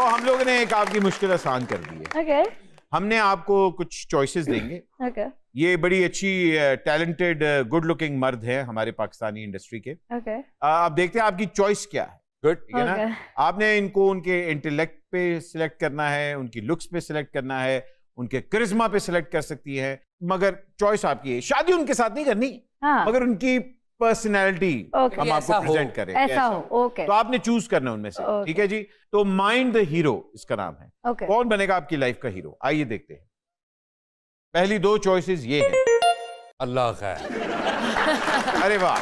तो हम लोगों ने एक आपकी मुश्किल आसान कर दी है। Okay. हमने आपको कुछ चॉइसेस देंगे। Okay. ये बड़ी अच्छी टैलेंटेड गुड लुकिंग मर्द है हमारे पाकिस्तानी इंडस्ट्री के। Okay. आप देखते हैं आपकी चॉइस क्या है। गुड, ठीक है ना? आपने इनको उनके इंटेलेक्ट पे सिलेक्ट करना है, उनकी लुक्स पे सिलेक्ट करना है, उनके करिश्मा पे सिलेक्ट कर सकती है, मगर चॉइस आपकी है। शादी उनके साथ नहीं करनी, हाँ. मगर उनकी पर्सनैलिटी हम आपको प्रेजेंट करें, ऐसा हो। ओके, तो आपने चूज करना उनमें से। ठीक है जी। तो माइंड द हीरो इसका नाम है। ओके, कौन बनेगा आपकी लाइफ का हीरो? आइए देखते हैं। पहली दो चॉइसेस ये है। अल्लाह खैर। अरे वाह,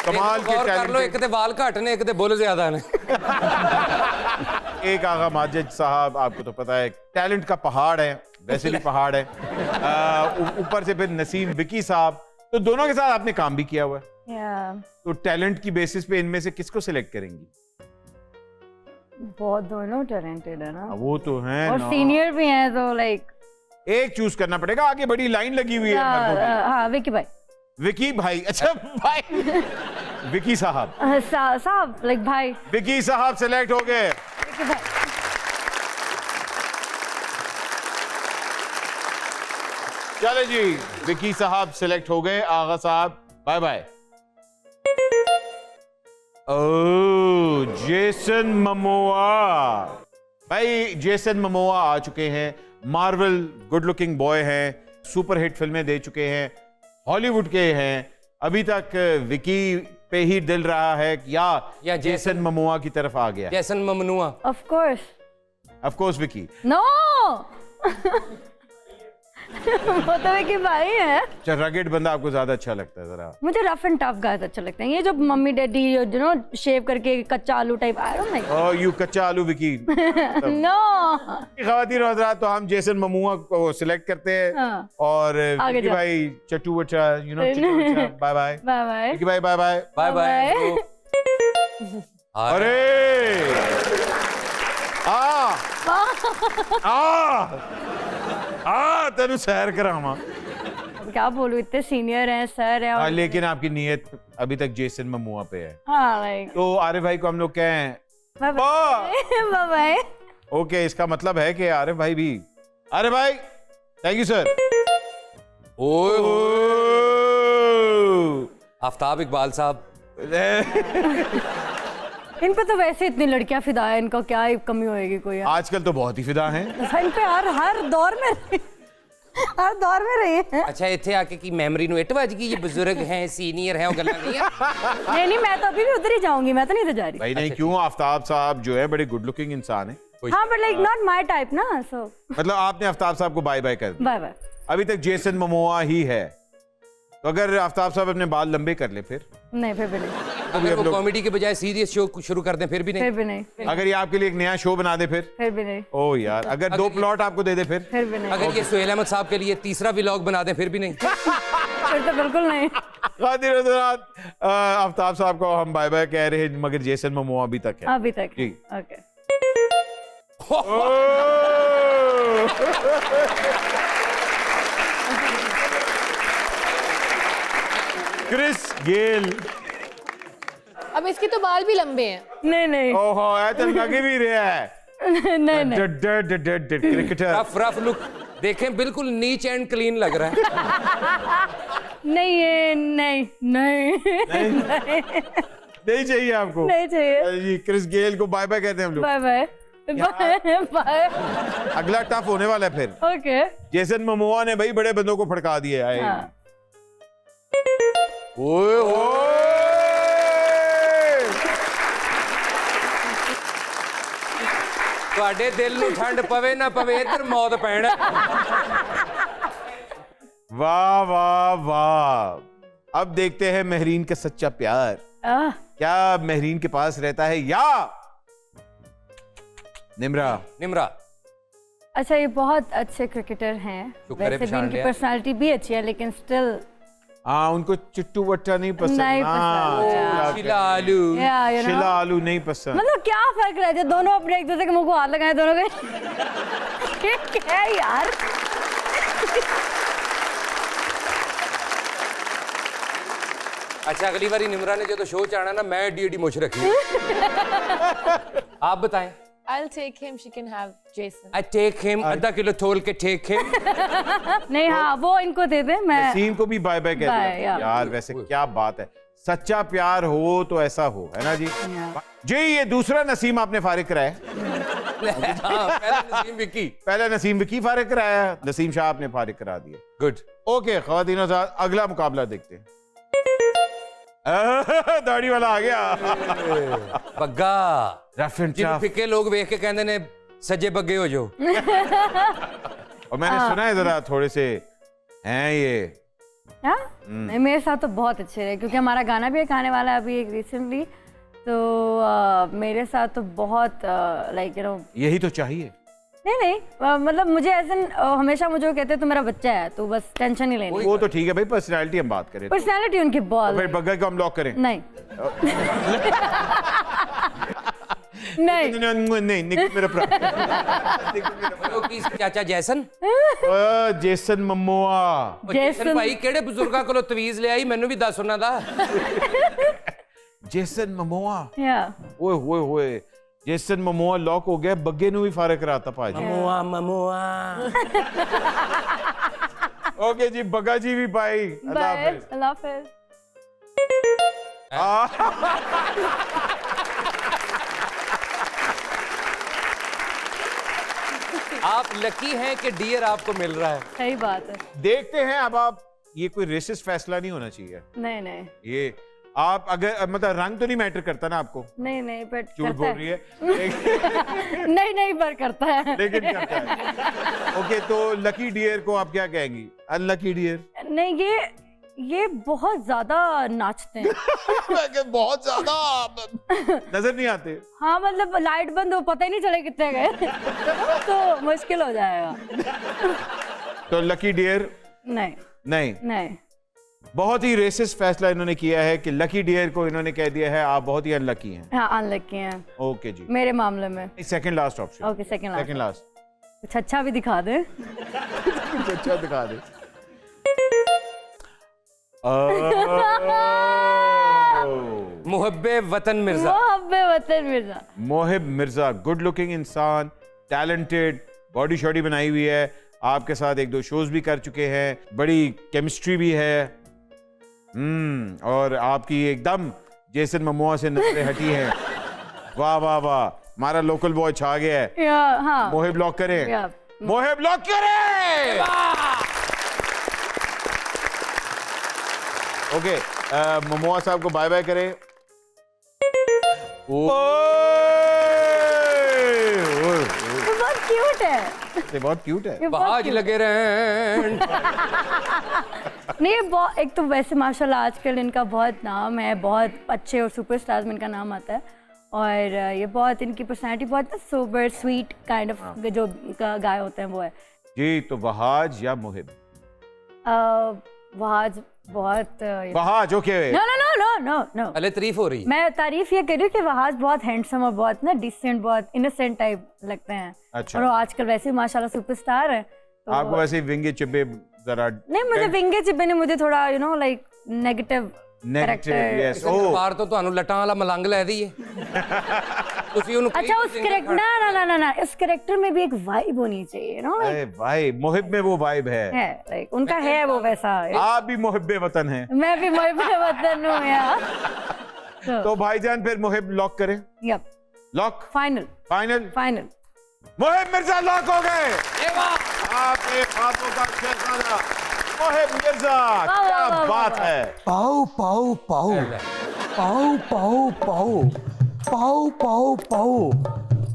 कमाल के कर लो, एक ते वाल घट ने, एक ते बुल ज्यादा ने। एक आगा माजिद साहब, आपको तो पता है टैलेंट का पहाड़ है, वैसे भी पहाड़ है। ऊपर से फिर नसीम विकी साहब, तो दोनों के साथ आपने काम भी किया हुआ है। तो टैलेंट की बेसिस पे इनमें से किसको सिलेक्ट करेंगी? बहुत दोनों टैलेंटेड है ना। वो तो हैं और ना, सीनियर भी हैं, तो लाइक एक चूज करना पड़ेगा। आगे बड़ी लाइन लगी हुई है मर्दों की। हाँ, विकी भाई। विकी भाई, अच्छा भाई। विकी साहब, साहब लाइक भाई। विकी साहब सिलेक्ट हो गए। विकी भाई। चले जी, विकी साहब सिलेक्ट हो गए। आगा साहब बाय बाय। ओ, जेसन ममोआ भाई, जेसन ममोआ आ चुके हैं। मार्वल गुड लुकिंग बॉय हैं, सुपर हिट फिल्में दे चुके हैं, हॉलीवुड के हैं। अभी तक विकी पे ही दिल रहा है या जेसन ममोआ की तरफ आ गया? Jason Momoa. Of course Vicky. No. वो तो विकी भाई है। अच्छा, रगेड बंदा आपको ज्यादा अच्छा लगता है? जरा मुझे रफ एंड टफ गाइस अच्छे लगते हैं। ये जो मम्मी डैडी यू नो शेव करके कच्चा आलू type, I don't like. Oh, you कच्चा आलू विकी। नो। ख़वातीन और हज़रात, तो हम जेसन ममूआ को सिलेक्ट करते हैं। हाँ। और विकी भाई चट्टू बच्चा, you know, bye bye. Bye bye Vicky भाई, बाय बाय। Bye bye. अरे तेनू सैर करावा। क्या बोलूं, इतने सीनियर हैं, सर है। लेकिन आपकी नीयत अभी तक जेसन ममूआ पे है। हाँ, लाइक। तो आरिफ भाई को हम लोग कहें बाय बाय। ओके, इसका मतलब है कि आरिफ भाई भी। आरिफ भाई, thank you sir. Aftab Iqbal साहब। इन पे तो वैसे इतनी लड़कियां फिदा है, इनका क्या कमी होएगी कोई? आजकल तो बहुत ही फिदा हैं। इन पे हर दौर में रही है। अच्छा, इत्थे आके की मेमोरी नु इट वज गई, ये बुजुर्ग हैं, सीनियर हैं, वो गल्ला नहीं है। नहीं, मैं तो अभी भी उधर ही जाऊंगी, मैं तो नहीं जा रही भाई। नहीं, क्यों? आफ्ताब साहब जो है बड़े गुड लुकिंग इंसान है। हाँ, but like not my type ना, सो मतलब आपने आफ्ताब साहब को बाय बाय कर दिया। Bye bye. अभी तक जेसन ममोआ ही है। तो अगर आफ्ताब साहब अपने बाल लंबे कर ले फिर? नहीं, फिर भी नहीं। अगर वो कॉमेडी के बजाय सीरियस शो शुरू कर दें फिर भी नहीं। अगर ये आपके लिए एक नया शो बना दे फिर भी नहीं। ओ यार, अगर 2 प्लॉट आपको दे दे फिर भी नहीं। अगर ये सुहेल अहमद साहब के लिए तीसरा व्लॉग बना दें फिर भी नहीं। फिर तो बिल्कुल नहीं। खातिर हज़रात, आफ्ताब साहब को हम बाय बाय कह रहे हैं, मगर जेसन ममोआ अभी तक है। अभी तक जी। ओके। Chris Gayle. अब इसके तो बाल भी लंबे हैं। नहीं। ओहो, ऐसा लगे भी रहा है। नहीं। क्रिकेटर। रफ लुक देखें, बिल्कुल नीच एंड क्लीन लग रहा है। नहीं। नहीं चाहिए आपको? नहीं चाहिए जी। क्रिस गेल को बाय बाय कहते हैं हम लोग। Bye bye. अगला टफ होने वाला है फिर। ओके। जेसन ममोआ ने भाई बड़े बंदों को फड़का दिया है। हाँ। ਤੁਹਾਡੇ दिल ਨੂੰ ठंड पवे ना पवे, इधर मौत पैण। वाह वाह वाह। अब देखते हैं महरीन का सच्चा प्यार। क्या महरीन के पास रहता है या निम्रा? अच्छा, ये बहुत अच्छे क्रिकेटर हैं, वैसे भी इनकी पर्सनालिटी भी अच्छी है, लेकिन स्टिल उनको चिट्टू बट्टा नहीं पसंद। शिला आलू नहीं पसंद। मतलब क्या फर्क रह जाए, दोनों अपने एक दूसरे के मुंह को हाथ लगाए दोनों के। क्या है यार? अच्छा अगली बारी निम्रा ने जो शो चाहना ना मैं एडी मुछ रखी आप बताएं I'll take him. She can have Jason. I take him आधा किलो तोल के टेक हिम नहीं हाँ वो इनको दे दे मैं नसीम को भी बाय बाय कह Bye, दिया yeah. यार वैसे क्या बात है सच्चा प्यार हो तो ऐसा हो है ना जी Yeah. जी ये दूसरा नसीम आपने फारिग कराया पहला नसीम विक्की पहले नसीम विकी फारिग कराया नसीम शाह आपने फारिग करा दिया गुड ओके ख्वातीन हज़रात अगला मुकाबला देखते हैं दाढ़ी वाला आ गया बग्गा रफ एंड जिन टफ फिक्के लोग देख के कहते ने सजे बग्गे हो जो और मैंने सुना है जरा थोड़े से हैं ये हाँ नहीं मेरे साथ तो बहुत अच्छे रहे क्योंकि हमारा गाना भी एक आने वाला है अभी एक रिसेंटली तो मेरे साथ तो बहुत लाइक यू नो यही तो चाहिए नहीं मतलब मुझे ऐसे हमेशा मुझे वो कहते हैं तू मेरा बच्चा है तू बस टेंशन नहीं लेनी वो तो ठीक है भाई पर्सनालिटी हम बात करें पर्सनालिटी उनकी बहुत फिर बग्गा को हम लॉक करें नहीं नहीं नहीं निक मेरा की चाचा जैसन जेसन ममोआ जैसन भाई केड़े बुजुर्गां कोलों तवीज ले आई मैनू भी दस उन्हां दा जेसन ममोआ या ओए होए होए जेसन ममोआ लॉक हो गया बग्गे नु भी फारिग कराता पाजी ममुआ ममुआ ओके जी बग्गा जी भी भाई अल्लाह बाय हाफिज अल्लाह हाफिज आप लकी हैं कि डियर आपको मिल रहा है सही बात है देखते हैं अब आप ये कोई रेसिस्ट फैसला नहीं होना चाहिए नहीं ये आप अगर मतलब रंग तो नहीं मैटर करता ना आपको नहीं बट झूठ बोल रही है नहीं पर करता है लेकिन करता है ओके तो लकी डियर को आप क्या कहेंगी अनलकी डियर नहीं ये बहुत ज्यादा नाचते हैं बहुत ज्यादा नजर नहीं आते हाँ मतलब लाइट बंद हो पता ही नहीं चले कितने गए तो मुश्किल हो जाएगा तो लकी डियर नहीं बहुत ही रेसिस्ट फैसला इन्होंने किया है कि लकी डियर को इन्होंने कह दिया है आप बहुत ही अनलकी हैं हाँ अनलकी हैं ओके जी मेरे मामले में second last option okay second last कुछ अच्छा भी दिखा दे अच्छा दिखा दे मुहब्बे वतन मिर्जा वतन मिर्जा मोहिब मिर्जा गुड लुकिंग इंसान टैलेंटेड बॉडी शॉडी बनाई हुई है आपके साथ एक दो शोज भी कर चुके हैं बड़ी केमिस्ट्री भी है और आपकी एकदम जेसन ममोआ से नजरें हटी हैं वाह वाह वाह हमारा लोकल बॉय छा गया है हाँ मोहिब लॉक करें या मोहिब लॉक करें ओके ममोआ साहब को बाय बाय करें बहुत क्यूट है ये बहुत क्यूट है ये बहुत बाज cute लगे रहे नहीं एक तो वैसे माशाल्लाह आजकल इनका बहुत नाम है बहुत अच्छे और सुपरस्टार्स में इनका नाम आता है और ये बहुत इनकी पर्सनालिटी बहुत सोबर स्वीट काइंड ऑफ जो गाय होते हैं वो है जी तो वहाज या मुहिब वहाज बहुत वहाज ओके नो अले तारीफ हो रही मैं तारीफ ये कर रही हूँ कि वहाज बहुत हैंडसम और बहुत ना डिसेंट बहुत इनोसेंट टाइप लगते हैं अच्छा। और वो आजकल वैसे ही माशाल्लाह सुपरस्टार है तो आपको वैसे ही विंगे चिब्बे जरा नहीं मुझे विंगे चिब्बे ने मुझे थोड़ा you know like negative negative yes ओ ਬਾਹਰ ਤੋਂ ਤੁਹਾਨੂੰ ਲੱਟਾਂ ਵਾਲਾ ਮਲੰਗ ਲੈ ਦਈਏ ਤੁਸੀਂ ਉਹਨੂੰ अच्छा उस करेक्टर ना इस करेक्टर में भी एक वाइब होनी चाहिए नो अरे भाई मुहिब में वो वाइब है लाइक उनका है वो वैसा आप भी मुहिब्बे वतन हैं मैं भी मुहिब्बे वतन हूँ यार तो भाईजान फिर मुहिब लॉक करें yup lock final final मुहिब Mirza lock हो गए आपके ख्वाबों का शहजादा मुहिब मिर्जा क्या बात है पाओ पाओ पाओ पाओ पाओ पाओ पाओ पाओ पाओ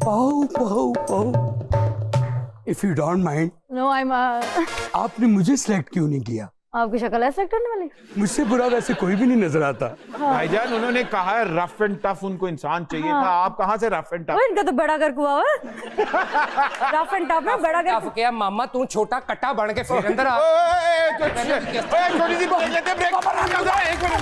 पाओ पाओ पाओ if you don't mind no I am आपने मुझे सिलेक्ट क्यों नहीं किया आपकी शक्ल ऐसा करने वाली मुझसे बुरा वैसे कोई भी नहीं नजर आता भाईजान उन्होंने कहा है रफ एंड टफ उनको इंसान चाहिए था आप कहाँ से रफ एंड टफ इनका तो बड़ा कर कुआ हुआ रफ एंड टफ में बड़ा कर टफ किया मामा तू छोटा कट्टा बन के फिर अंदर आ छोटी सी ब्रेक लेते ब्रेक एक मिनट